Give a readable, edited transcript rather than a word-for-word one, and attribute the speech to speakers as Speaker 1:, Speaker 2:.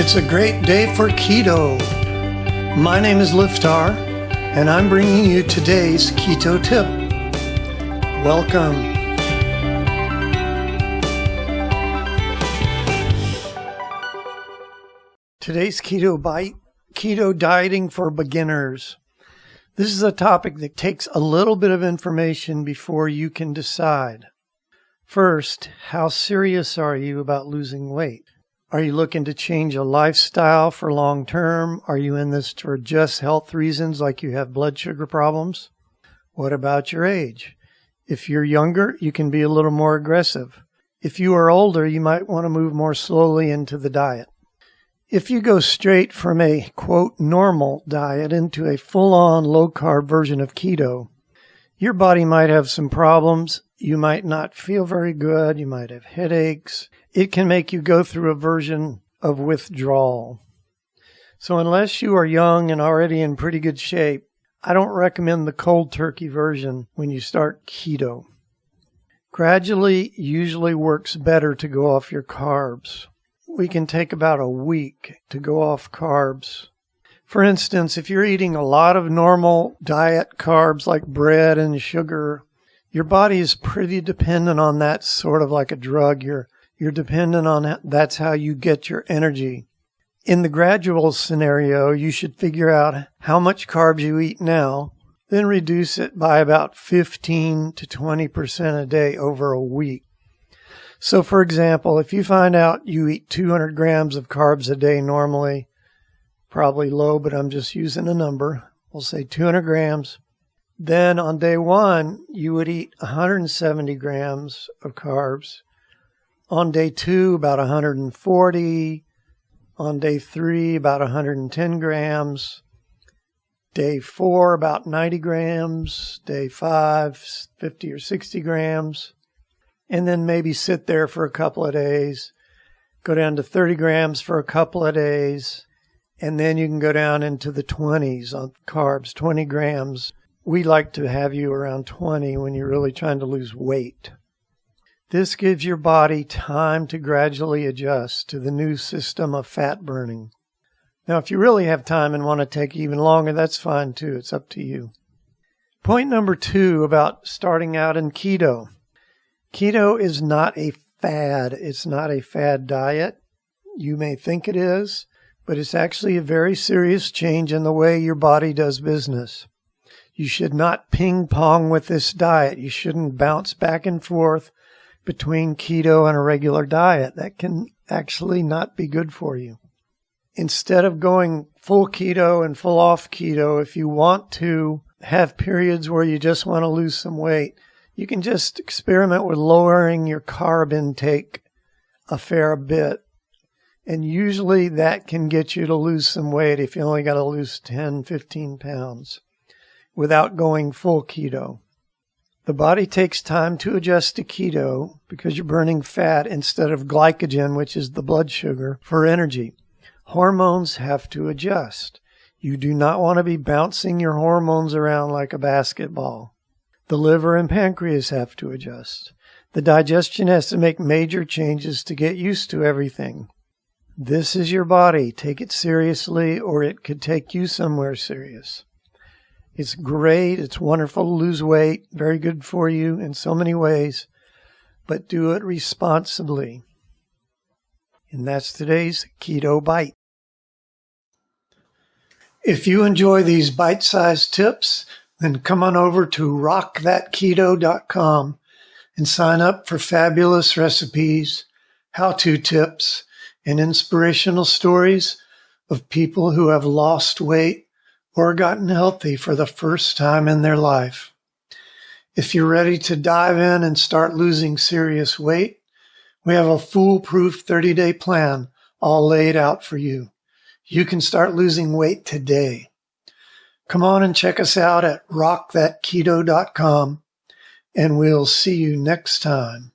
Speaker 1: It's a great day for keto. My name is Liftar, and I'm bringing you today's keto tip. Welcome. Today's keto bite, keto dieting for beginners. This is a topic that takes a little bit of information before you can decide. First, how serious are you about losing weight? Are you looking to change a lifestyle for long term? Are you in this for just health reasons like you have blood sugar problems? What about your age? If you're younger, you can be a little more aggressive. If you are older, you might want to move more slowly into the diet. If you go straight from a, quote, normal diet into a full-on low-carb version of keto, your body might have some problems. You might not feel very good. You might have headaches. It can make you go through a version of withdrawal. So unless you are young and already in pretty good shape, I don't recommend the cold turkey version when you start keto. Gradually usually works better to go off your carbs. We can take about a week to go off carbs. For instance, if you're eating a lot of normal diet carbs like bread and sugar, your body is pretty dependent on that, sort of like a drug. You're dependent on it. That's how you get your energy. In the gradual scenario, you should figure out how much carbs you eat now, then reduce it by about 15 to 20% a day over a week. So, for example, if you find out you eat 200 grams of carbs a day normally, probably low, but I'm just using a number. We'll say 200 grams. Then on day one, you would eat 170 grams of carbs. On day two, about 140. On day three, about 110 grams. Day four, about 90 grams. Day five, 50 or 60 grams. And then maybe sit there for a couple of days. Go down to 30 grams for a couple of days. And then you can go down into the 20s on carbs, 20 grams. We like to have you around 20 when you're really trying to lose weight. This gives your body time to gradually adjust to the new system of fat burning. Now, if you really have time and want to take even longer, that's fine too. It's up to you. Point number 2 about starting out in keto. Keto is not a fad. It's not a fad diet. You may think it is, but it's actually a very serious change in the way your body does business. You should not ping-pong with this diet. You shouldn't bounce back and forth between keto and a regular diet. That can actually not be good for you. Instead of going full keto and full off keto, if you want to have periods where you just want to lose some weight, you can just experiment with lowering your carb intake a fair bit. And usually that can get you to lose some weight if you only got to lose 10, 15 pounds without going full keto. The body takes time to adjust to keto because you're burning fat instead of glycogen, which is the blood sugar, for energy. Hormones have to adjust. You do not want to be bouncing your hormones around like a basketball. The liver and pancreas have to adjust. The digestion has to make major changes to get used to everything. This is your body. Take it seriously, or it could take you somewhere serious. It's great. It's wonderful to lose weight. Very good for you in so many ways. But do it responsibly. And that's today's Keto Bite. If you enjoy these bite-sized tips, then come on over to rockthatketo.com and sign up for fabulous recipes, how-to tips, and inspirational stories of people who have lost weight or gotten healthy for the first time in their life. If you're ready to dive in and start losing serious weight, we have a foolproof 30-day plan all laid out for you. You can start losing weight today. Come on and check us out at rockthatketo.com, and we'll see you next time.